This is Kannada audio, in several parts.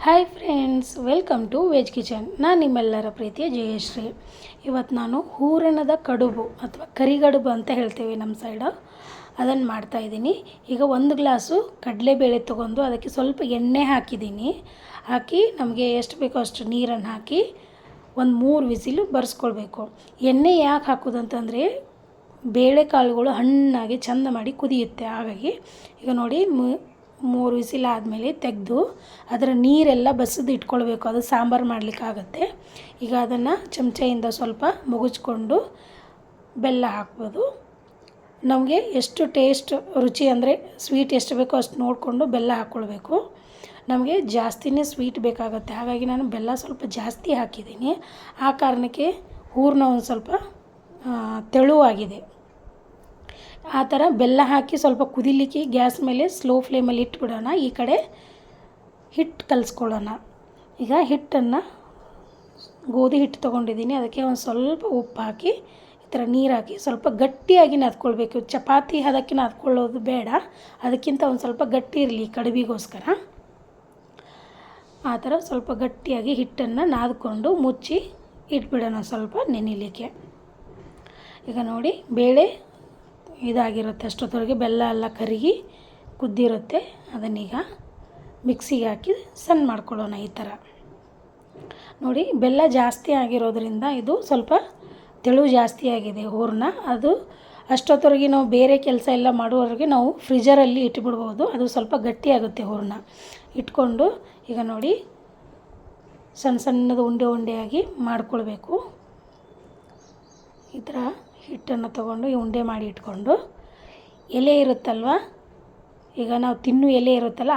Hi friends, welcome to veg kitchen. ನಾನು ನಿಮ್ಮೆಲ್ಲರ ಪ್ರೀತಿಯ ಜಯಶ್ರೀ. ಇವತ್ತು ನಾನು ಹೂರಣದ ಕಡುಬು ಅಥವಾ ಕರಿಗಡುಬು ಅಂತ ಹೇಳ್ತೇವೆ ನಮ್ಮ ಸೈಡು, ಅದನ್ನು ಮಾಡ್ತಾಯಿದ್ದೀನಿ. ಈಗ 1 ಗ್ಲಾಸು ಕಡಲೆಬೇಳೆ ತೊಗೊಂಡು ಅದಕ್ಕೆ ಸ್ವಲ್ಪ ಎಣ್ಣೆ ಹಾಕಿ ನಮಗೆ ಎಷ್ಟು ಬೇಕೋ ಅಷ್ಟು ನೀರನ್ನು ಹಾಕಿ ಒಂದು 3 ವಿಸಿಲು ಬರ್ಸ್ಕೊಳ್ಬೇಕು. ಎಣ್ಣೆ ಯಾಕೆ ಹಾಕೋದಂತಂದರೆ ಬೇಳೆಕಾಳುಗಳು ಹಣ್ಣಾಗಿ ಚೆಂದ ಮಾಡಿ ಕುದಿಯುತ್ತೆ. ಹಾಗಾಗಿ ಈಗ ನೋಡಿ 3 ವಿಸಿಲ್ ಆದಮೇಲೆ ತೆಗೆದು ಅದರ ನೀರೆಲ್ಲ ಬಸಿದು ಇಟ್ಕೊಳ್ಬೇಕು. ಅದು ಸಾಂಬಾರು ಮಾಡಲಿಕ್ಕಾಗತ್ತೆ. ಈಗ ಅದನ್ನು ಚಮಚೆಯಿಂದ ಸ್ವಲ್ಪ ಮುಗುಚ್ಕೊಂಡು ಬೆಲ್ಲ ಹಾಕ್ಬೋದು. ನಮಗೆ ಎಷ್ಟು ಟೇಸ್ಟ್ ರುಚಿ ಅಂದರೆ ಸ್ವೀಟ್ ಎಷ್ಟು ಬೇಕೋ ಅಷ್ಟು ನೋಡಿಕೊಂಡು ಬೆಲ್ಲ ಹಾಕ್ಕೊಳ್ಬೇಕು. ನಮಗೆ ಜಾಸ್ತಿನೇ ಸ್ವೀಟ್ ಬೇಕಾಗುತ್ತೆ, ಹಾಗಾಗಿ ನಾನು ಬೆಲ್ಲ ಸ್ವಲ್ಪ ಜಾಸ್ತಿ ಹಾಕಿದ್ದೀನಿ. ಆ ಕಾರಣಕ್ಕೆ ಹೂರಣ ಒಂದು ಸ್ವಲ್ಪ ತೆಳುವಾಗಿದೆ. ಆ ಥರ ಬೆಲ್ಲ ಹಾಕಿ ಸ್ವಲ್ಪ ಕುದಿಲಿಕ್ಕೆ ಗ್ಯಾಸ್ ಮೇಲೆ ಸ್ಲೋ ಫ್ಲೇಮಲ್ಲಿ ಇಟ್ಬಿಡೋಣ. ಈ ಕಡೆ ಹಿಟ್ಟು ಕಲಿಸ್ಕೊಳ್ಳೋಣ. ಈಗ ಹಿಟ್ಟನ್ನು ಗೋಧಿ ಹಿಟ್ಟು ತೊಗೊಂಡಿದ್ದೀನಿ, ಅದಕ್ಕೆ ಒಂದು ಸ್ವಲ್ಪ ಉಪ್ಪು ಹಾಕಿ ಈ ಥರ ನೀರು ಹಾಕಿ ಸ್ವಲ್ಪ ಗಟ್ಟಿಯಾಗಿ ನಾದ್ಕೊಳ್ಬೇಕು. ಚಪಾತಿ ಅದಕ್ಕೆ ನಾದ್ಕೊಳ್ಳೋದು ಬೇಡ, ಅದಕ್ಕಿಂತ ಒಂದು ಸ್ವಲ್ಪ ಗಟ್ಟಿ ಇರಲಿ ಕಡುಬಿಗೋಸ್ಕರ. ಆ ಥರ ಸ್ವಲ್ಪ ಗಟ್ಟಿಯಾಗಿ ಹಿಟ್ಟನ್ನು ನಾದ್ಕೊಂಡು ಮುಚ್ಚಿ ಇಟ್ಬಿಡೋಣ ಸ್ವಲ್ಪ ನೆನೆಯಲಿಕ್ಕೆ. ಈಗ ನೋಡಿ ಬೇಳೆ ಇದಾಗಿರುತ್ತೆ, ಅಷ್ಟೊತ್ತವರೆಗೆ ಬೆಲ್ಲ ಎಲ್ಲ ಕರಗಿ ಕುದ್ದಿರುತ್ತೆ. ಅದನ್ನೀಗ ಮಿಕ್ಸಿಗೆ ಹಾಕಿ ಸಣ್ಣ ಮಾಡ್ಕೊಳ್ಳೋಣ. ಈ ಥರ ನೋಡಿ, ಬೆಲ್ಲ ಜಾಸ್ತಿ ಆಗಿರೋದ್ರಿಂದ ಇದು ಸ್ವಲ್ಪ ತೆಳು ಜಾಸ್ತಿ ಆಗಿದೆ ಹೂರಣ. ಅದು ಅಷ್ಟೊತ್ತವರೆಗೆ ನಾವು ಬೇರೆ ಕೆಲಸ ಎಲ್ಲ ಮಾಡುವವರೆಗೆ ನಾವು ಫ್ರಿಜರಲ್ಲಿ ಇಟ್ಬಿಡ್ಬೋದು, ಅದು ಸ್ವಲ್ಪ ಗಟ್ಟಿಯಾಗುತ್ತೆ ಹೂರಣ. ಇಟ್ಕೊಂಡು ಈಗ ನೋಡಿ ಸಣ್ಣದು ಉಂಡೆಯಾಗಿ ಮಾಡ್ಕೊಳ್ಬೇಕು. ಈ ಥರ ಹಿಟ್ಟನ್ನು ತೊಗೊಂಡು ಈ ಉಂಡೆ ಮಾಡಿ ಇಟ್ಕೊಂಡು ಎಲೆ ಇರುತ್ತಲ್ವ, ಈಗ ನಾವು ತಿನ್ನೋ ಎಲೆ ಇರುತ್ತಲ್ಲ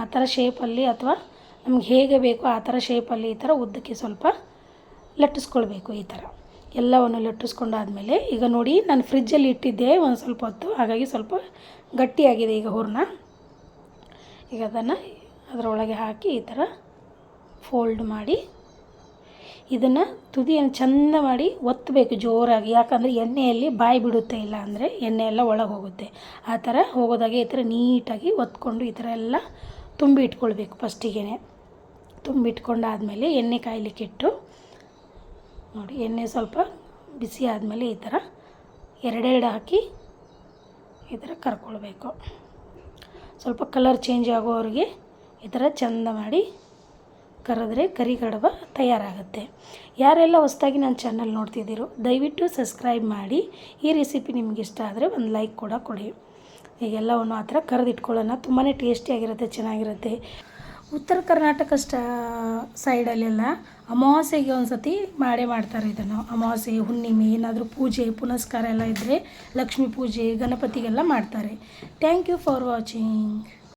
ಆ ಥರ ಶೇಪಲ್ಲಿ ಅಥವಾ ನಮ್ಗೆ ಹೇಗೆ ಬೇಕೋ ಆ ಥರ ಶೇಪಲ್ಲಿ ಈ ಥರ ಉದ್ದಕ್ಕೆ ಸ್ವಲ್ಪ ಲಟ್ಟಿಸ್ಕೊಳ್ಬೇಕು. ಈ ಥರ ಎಲ್ಲವನ್ನು ಲಟ್ಟಿಸ್ಕೊಂಡಾದಮೇಲೆ ಈಗ ನೋಡಿ ನಾನು ಫ್ರಿಜ್ಜಲ್ಲಿ ಇಟ್ಟಿದ್ದೆ ಒಂದು ಸ್ವಲ್ಪ ಹೊತ್ತು, ಹಾಗಾಗಿ ಸ್ವಲ್ಪ ಗಟ್ಟಿಯಾಗಿದೆ ಈಗ ಹೂರಣ. ಈಗ ಅದನ್ನು ಅದರೊಳಗೆ ಹಾಕಿ ಈ ಥರ ಫೋಲ್ಡ್ ಮಾಡಿ ಇದನ್ನು ತುದಿಯನ್ನು ಚೆಂದ ಮಾಡಿ ಒತ್ತಬೇಕು ಜೋರಾಗಿ. ಯಾಕಂದರೆ ಎಣ್ಣೆಯಲ್ಲಿ ಬಾಯಿ ಬಿಡುತ್ತೆ, ಇಲ್ಲ ಅಂದರೆ ಎಣ್ಣೆ ಎಲ್ಲ ಒಳಗೆ ಹೋಗುತ್ತೆ. ಆ ಥರ ಹೋಗೋದಾಗೆ ಈ ಥರ ನೀಟಾಗಿ ಒತ್ಕೊಂಡು ಈ ಥರ ಎಲ್ಲ ತುಂಬಿ ಇಟ್ಕೊಳ್ಬೇಕು. ಫಸ್ಟಿಗೆ ತುಂಬಿಟ್ಕೊಂಡಾದಮೇಲೆ ಎಣ್ಣೆ ಕಾಯಲಿಕ್ಕಿಟ್ಟು ನೋಡಿ, ಎಣ್ಣೆ ಸ್ವಲ್ಪ ಬಿಸಿ ಆದಮೇಲೆ ಈ ಥರ ಎರಡೆರಡು ಹಾಕಿ ಈ ಥರ ಕರ್ಕೊಳ್ಬೇಕು. ಸ್ವಲ್ಪ ಕಲರ್ ಚೇಂಜ್ ಆಗೋವರೆಗೆ ಈ ಥರ ಚೆಂದ ಮಾಡಿ ಕರೆದ್ರೆ ಕರಿಗಡುಬು ತಯಾರಾಗುತ್ತೆ. ಯಾರೆಲ್ಲ ಹೊಸದಾಗಿ ನನ್ನ ಚಾನಲ್ ನೋಡ್ತಿದ್ದೀರೋ ದಯವಿಟ್ಟು ಸಬ್ಸ್ಕ್ರೈಬ್ ಮಾಡಿ. ಈ ರೆಸಿಪಿ ನಿಮ್ಗೆ ಇಷ್ಟ ಆದರೆ ಒಂದು ಲೈಕ್ ಕೂಡ ಕೊಡಿ. ಈಗೆಲ್ಲವನ್ನು ಆ ಥರ ಕರೆದಿಟ್ಕೊಳ್ಳೋಣ. ತುಂಬಾ ಟೇಸ್ಟಿಯಾಗಿರುತ್ತೆ, ಚೆನ್ನಾಗಿರುತ್ತೆ. ಉತ್ತರ ಕರ್ನಾಟಕ ಸೈಡಲ್ಲೆಲ್ಲ ಅಮಾವಾಸ್ಯೆಗೆ ಒಂದು ಸತಿ ಮಾಡ್ತಾರೆ ಇದನ್ನು. ಅಮಾವಾಸ್ಯೆ, ಹುಣ್ಣಿಮೆ, ಏನಾದರೂ ಪೂಜೆ ಪುನಸ್ಕಾರ ಎಲ್ಲ ಇದ್ದರೆ, ಲಕ್ಷ್ಮೀ ಪೂಜೆ, ಗಣಪತಿಗೆಲ್ಲ ಮಾಡ್ತಾರೆ. Thank you for watching.